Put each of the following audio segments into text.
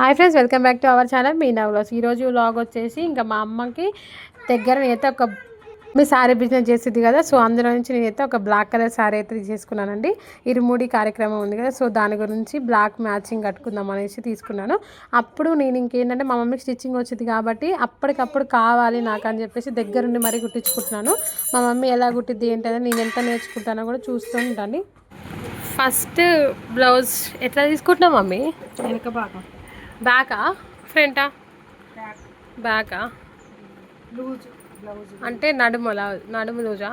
Hi friends, welcome back to our channel Meena vlogs. ఈరోజు vlog వచ్చేసి ఇంకా మా అమ్మకి దగ్గర నేనైతే ఒక మీ శారీ బిజినెస్ చేస్తుంది కదా, సో అందులో నుంచి నేనైతే ఒక బ్లాక్ కలర్ శారీ అయితే తీసుకున్నానండి. ఇరుముడి కార్యక్రమం ఉంది కదా, సో దాని గురించి బ్లాక్ మ్యాచింగ్ కట్టుకుందాం అనేసి తీసుకున్నాను. అప్పుడు నేను ఇంకేంటంటే మా మమ్మీకి స్టిచ్చింగ్ వచ్చింది కాబట్టి అప్పటికప్పుడు కావాలి నాకు అని చెప్పేసి దగ్గరుండి మరీ కుట్టించుకుంటున్నాను. మా మమ్మీ ఎలా కుట్టిద్ది ఏంటంటే నేను ఎంత నేర్చుకుంటానో కూడా చూస్తూ ఉంటాను. ఫస్ట్ బ్లౌజ్ ఎట్లా తీసుకుంటున్నాం మమ్మీ? వెనక భాగం బ్యాకా ఫ్రంటా? బ్యాకా లూజ్ బ్లౌజ్ అంటే నడుము లూజా?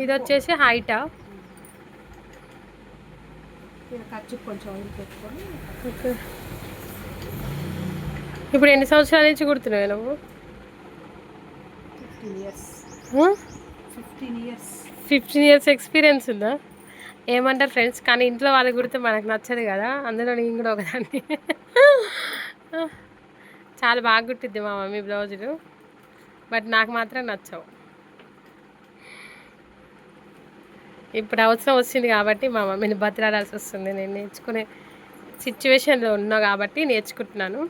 ఇది వచ్చేసి హైటా? ఖర్చు కొంచెం పెట్టుకొని. ఓకే, ఇప్పుడు ఎన్ని సంవత్సరాల నుంచి కుడుతున్నావు నువ్వు? 15 ఇయర్స్ ఎక్స్పీరియన్స్ ఉందా? ఏమంటారు ఫ్రెండ్స్, కానీ ఇంట్లో వాళ్ళకి కుడితే మనకు నచ్చదు కదా, అందులో నేను కూడా ఒకదాన్ని. చాలా బాగా కుట్టిద్ది మా మమ్మీ బ్లౌజులు, బట్ నాకు మాత్రం నచ్చవు. ఇప్పుడు అవసరం వచ్చింది కాబట్టి మా మమ్మీని బతిలాడాల్సి వస్తుంది. నేను నేర్చుకునే సిచ్యువేషన్లో ఉన్నా కాబట్టి నేర్చుకుంటున్నాను.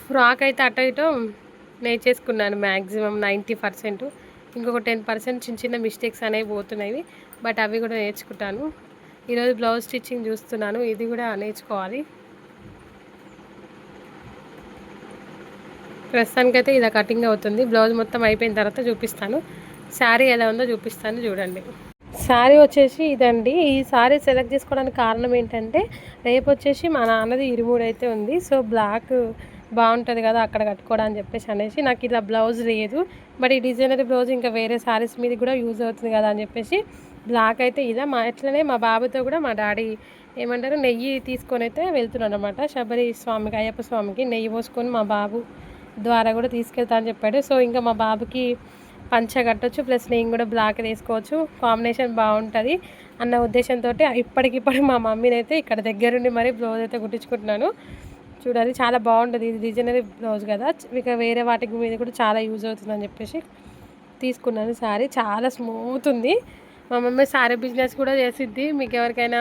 ఫ్రాక్ అయితే అటో ఇటో నేర్చేసుకున్నాను మ్యాక్సిమం 90%. ఇంకొక 10% చిన్న చిన్న మిస్టేక్స్ అనేవి పోతున్నాయి, బట్ అవి కూడా నేర్చుకుంటాను. ఈరోజు బ్లౌజ్ స్టిచ్చింగ్ చూస్తున్నాను, ఇది కూడా నేర్చుకోవాలి. ప్రస్తుతానికైతే ఇది కటింగ్ అవుతుంది. బ్లౌజ్ మొత్తం అయిపోయిన తర్వాత చూపిస్తాను. శారీ ఎలా ఉందో చూపిస్తాను, చూడండి. శారీ వచ్చేసి ఇదండి. ఈ శారీ సెలెక్ట్ చేసుకోవడానికి కారణం ఏంటంటే రేపు వచ్చేసి మా నాన్నది ఇరుముడి అయితే ఉంది. సో బ్లాక్ బాగుంటుంది కదా అక్కడ కట్టుకోవడం అని చెప్పేసి అనేసి నాకు ఇలా బ్లౌజ్ లేదు, బట్ ఈ డిజైనరీ బ్లౌజ్ ఇంకా వేరే శారీస్ మీద కూడా యూజ్ అవుతుంది కదా అని చెప్పేసి బ్లాక్ అయితే ఇలా ఎట్లనే మా బాబుతో కూడా మా డాడీ ఏమంటారు నెయ్యి తీసుకొని అయితే వెళ్తున్నాడు అనమాట. శబరి స్వామికి, అయ్యప్ప స్వామికి నెయ్యి పోసుకొని మా బాబు ద్వారా కూడా తీసుకెళ్తా అని చెప్పాడు. సో ఇంకా మా బాబుకి పంచ కట్టొచ్చు, ప్లస్ నేను కూడా బ్లాక్ వేసుకోవచ్చు, కాంబినేషన్ బాగుంటుంది అన్న ఉద్దేశంతో ఇప్పటికిప్పుడు మా మమ్మీని అయితే ఇక్కడ దగ్గరుండి మరీ బ్లౌజ్ అయితే కుట్టించుకుంటున్నాను. చూడాలి, చాలా బాగుంటుంది. ఇది డిజైనరీ బ్లౌజ్ కదా, ఇక వేరే వాటికి మీద కూడా చాలా యూజ్ అవుతుందని చెప్పేసి తీసుకున్నాను. శారీ చాలా స్మూత్ ఉంది. మా మమ్మీ శారీ బిజినెస్ కూడా చేసిద్ది, మీకు ఎవరికైనా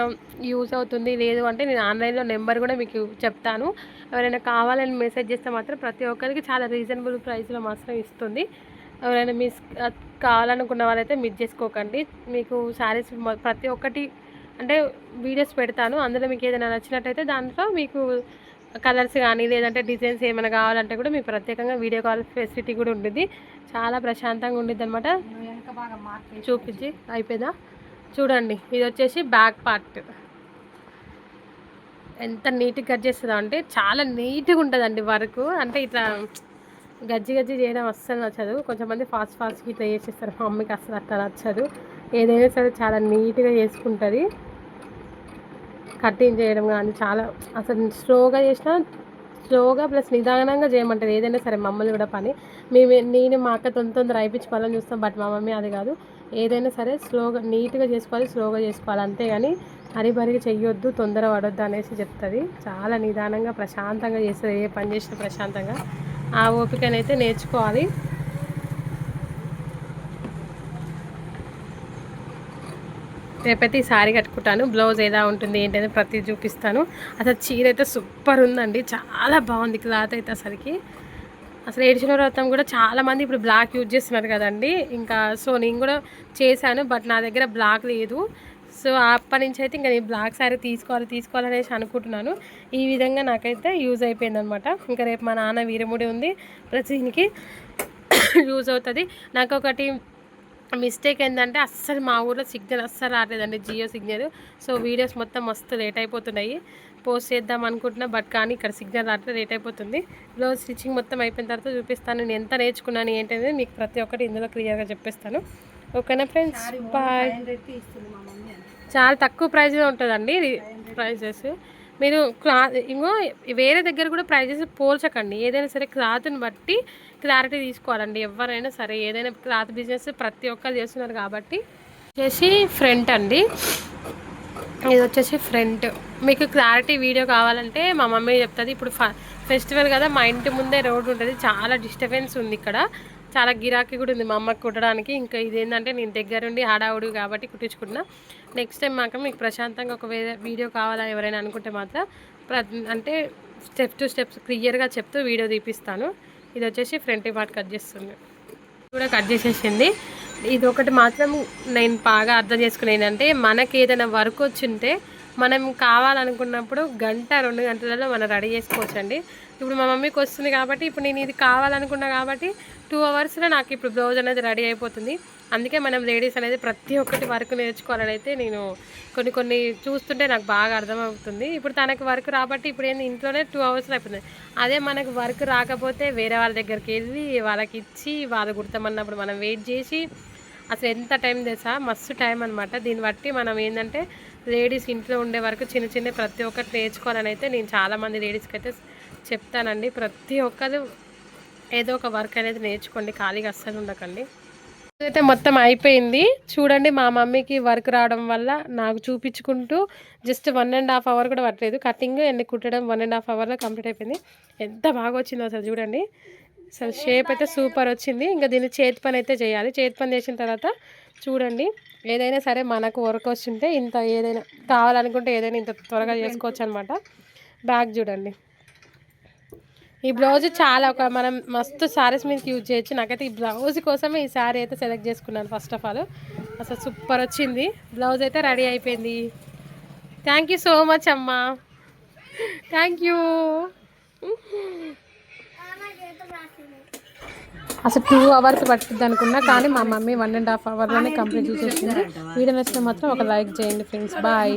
యూజ్ అవుతుంది లేదు అంటే నేను ఆన్లైన్లో నెంబర్ కూడా మీకు చెప్తాను. ఎవరైనా కావాలని మెసేజ్ చేస్తే మాత్రం ప్రతి ఒక్కరికి చాలా రీజనబుల్ ప్రైస్లో మాత్రం ఇస్తుంది. ఎవరైనా మిస్ కావాలనుకున్న వాళ్ళైతే మిస్ చేసుకోకండి. మీకు శారీస్ ప్రతి ఒక్కటి అంటే వీడియోస్ పెడతాను, అందులో మీకు ఏదైనా నచ్చినట్టయితే దాంట్లో మీకు కలర్స్ కానీ లేదంటే డిజైన్స్ ఏమైనా కావాలంటే కూడా మీకు ప్రత్యేకంగా వీడియో కాల్ ఫెసిలిటీ కూడా ఉంటుంది. చాలా ప్రశాంతంగా ఉండిద్ది అనమాట. చూపించి అయిపోయిందా? చూడండి, ఇది వచ్చేసి బ్యాక్ పార్ట్ ఎంత నీట్గా కట్ చేస్తుందా అంటే చాలా నీట్గా ఉంటుందండి వర్క్. అంటే ఇట్లా గజ్జి చేయడం అస్సలు నచ్చదు. కొంచెంమంది ఫాస్ట్గా ఇట్లా చేసేస్తారు, మా మమ్మీకి అస్సలు అట్లా నచ్చదు. ఏదైనా సరే చాలా నీట్గా చేసుకుంటుంది. కటింగ్ చేయడం కానీ చాలా అసలు స్లోగా చేసినా స్లోగా ప్లస్ నిదానంగా చేయమంటుంది ఏదైనా సరే. మమ్మల్ని కూడా పని నేను మా అక్క తొందర అయిపించుకోవాలని చూస్తాం, బట్ మా మమ్మీ అది కాదు. ఏదైనా సరే స్లోగా నీట్గా చేసుకోవాలి, స్లోగా చేసుకోవాలి, అంతేగాని హరిబరిగా చెయ్యొద్దు, తొందర పడొద్దు అనేసి చెప్తుంది. చాలా నిదానంగా ప్రశాంతంగా చేస్తుంది, ఏ పని చేసినా ప్రశాంతంగా. ఆ ఓపికనైతే నేర్చుకోవాలి. రేపైతే ఈ శారీ కట్టుకుంటాను. బ్లౌజ్ ఎలా ఉంటుంది ఏంటంటే ప్రతి చూపిస్తాను. అసలు చీర అయితే సూపర్ ఉందండి, చాలా బాగుంది క్లాత్ అయితే. అసలు ఏడిచిన వ్రతం కూడా చాలామంది ఇప్పుడు బ్లాక్ యూజ్ చేస్తున్నారు కదండి. ఇంకా సో నేను కూడా చేశాను, బట్ నా దగ్గర బ్లాక్ లేదు. సో అప్పటి నుంచి అయితే ఇంకా నేను బ్లాక్ శారీ తీసుకోవాలనేసి అనుకుంటున్నాను. ఈ విధంగా నాకైతే యూజ్ అయిపోయిందనమాట. ఇంకా రేపు మా నాన్న వీరముడి ఉంది, ప్లస్ దీనికి యూజ్ అవుతుంది. నాకు ఒకటి మిస్టేక్ ఏంటంటే అస్సలు మా ఊర్లో సిగ్నల్ అస్సలు రావట్లేదండి, జియో సిగ్నల్. సో వీడియోస్ మొత్తం మస్తు లేట్ అయిపోతున్నాయి. పోస్ట్ చేద్దాం అనుకుంటున్నా, బట్ కానీ ఇక్కడ సిగ్నల్ రావట్లేదు, లేట్ అయిపోతుంది. బ్లౌజ్ స్టిచ్చింగ్ మొత్తం అయిపోయిన తర్వాత చూపిస్తాను నేను ఎంత నేర్చుకున్నాను ఏంటంటే మీకు ప్రతి ఒక్కటి ఇందులో క్లియర్గా చెప్పేస్తాను. ఓకేనా ఫ్రెండ్స్, బాయ్. చాలా తక్కువ ప్రైస్లో ఉంటుందండి ప్రైజెస్. మీరు క్లాత్ ఇంకో వేరే దగ్గర కూడా ప్రైజెస్ పోల్చకండి, ఏదైనా సరే క్లాత్ని బట్టి క్లారిటీ తీసుకోవాలండి. ఎవరైనా సరే ఏదైనా క్లాత్ బిజినెస్ ప్రతి ఒక్కరు చేస్తున్నారు కాబట్టి. వచ్చేసి ఫ్రంట్ అండి, ఇది వచ్చేసి ఫ్రంట్. మీకు క్లారిటీ వీడియో కావాలంటే మా మమ్మీ చెప్తుంది. ఇప్పుడు ఫెస్టివల్ కదా, మా ఇంటి ముందే రోడ్డు ఉంటుంది, చాలా డిస్టర్బెన్స్ ఉంది ఇక్కడ, చాలా గిరాకీ కూడా ఉంది మా అమ్మకి కుట్టడానికి. ఇంకా ఇదేంటంటే నేను దగ్గరుండి హడావుడి కాబట్టి కుట్టించుకుంటున్నా. నెక్స్ట్ టైం మాత్రం మీకు ప్రశాంతంగా ఒక వేరే వీడియో కావాలా ఎవరైనా అనుకుంటే మాత్రం అంటే స్టెప్ టు స్టెప్స్ క్లియర్గా చెప్తూ వీడియో తీపిస్తాను. ఇది వచ్చేసి ఫ్రంట్ పార్ట్ కట్ చేస్తుంది, కూడా కట్ చేసేసింది. ఇది ఒకటి మాత్రం నేను బాగా అర్థం చేసుకునేది అంటే మనకి ఏదైనా వర్క్ వచ్చింటే మనం కావాలనుకున్నప్పుడు 1-2 గంటలలో మనం రెడీ చేసుకోవచ్చు అండి. ఇప్పుడు మా మమ్మీకి వస్తుంది కాబట్టి ఇప్పుడు నేను ఇది కావాలనుకున్నా కాబట్టి 2 అవర్స్లో నాకు ఇప్పుడు బ్లౌజ్ అనేది రెడీ అయిపోతుంది. అందుకే మనం లేడీస్ అనేది ప్రతి ఒక్కటి వర్క్ నేర్చుకోవాలని అయితే నేను కొన్ని చూస్తుంటే నాకు బాగా అర్థమవుతుంది. ఇప్పుడు తనకు వర్క్ రాబట్టి ఇప్పుడు ఏంది ఇంట్లోనే 2 అవర్స్లో అయిపోతుంది. అదే మనకు వర్క్ రాకపోతే వేరే వాళ్ళ దగ్గరికి వెళ్ళి వాళ్ళకి ఇచ్చి వాళ్ళు కుడతామన్నప్పుడు మనం వెయిట్ చేసి అసలు ఎంత టైం తెలుసా, మస్తు టైం అనమాట. దీన్ని బట్టి మనం ఏంటంటే లేడీస్ ఇంట్లో ఉండే వరకు చిన్న ప్రతి ఒక్కటి నేర్చుకోవాలని అయితే నేను చాలామంది లేడీస్కి అయితే చెప్తానండి. ప్రతి ఒక్కరు ఏదో ఒక వర్క్ అనేది నేర్చుకోండి, ఖాళీగా అస్సలు ఉండకండి. అయితే మొత్తం అయిపోయింది చూడండి. మా మమ్మీకి వర్క్ రావడం వల్ల నాకు చూపించుకుంటూ జస్ట్ 1.5 అవర్ కూడా పట్టలేదు. కటింగ్ ఎన్ని కుట్టడం 1.5 అవర్లో కంప్లీట్ అయిపోయింది. ఎంత బాగా వచ్చిందో అసలు చూడండి. అసలు షేప్ అయితే సూపర్ వచ్చింది. ఇంకా దీన్ని చేతి పని అయితే చేయాలి. చేతి పని చేసిన తర్వాత చూడండి, ఏదైనా సరే మనకు వర్క్ వచ్చింటే ఇంత ఏదైనా కావాలనుకుంటే ఏదైనా ఇంత త్వరగా చేసుకోవచ్చు అనమాట. బ్యాగ్ చూడండి. ఈ బ్లౌజ్ చాలా మనం మస్తు శారీస్ మీదకి యూజ్ చేయొచ్చు. నాకైతే ఈ బ్లౌజ్ కోసమే ఈ శారీ అయితే సెలెక్ట్ చేసుకున్నాను. ఫస్ట్ ఆఫ్ ఆల్ అసలు సూపర్ వచ్చింది. బ్లౌజ్ అయితే రెడీ అయిపోయింది. థ్యాంక్ యూ సో మచ్ అమ్మా, థ్యాంక్ యూ. అసలు 2 అవర్స్ పడుతుంది అనుకున్నా, కానీ మా మమ్మీ 1.5 అవర్లోనే కంప్లీట్ చేసేసింది. వీడియో నచ్చితే మాత్రం ఒక లైక్ చేయండి ఫ్రెండ్స్. బాయ్.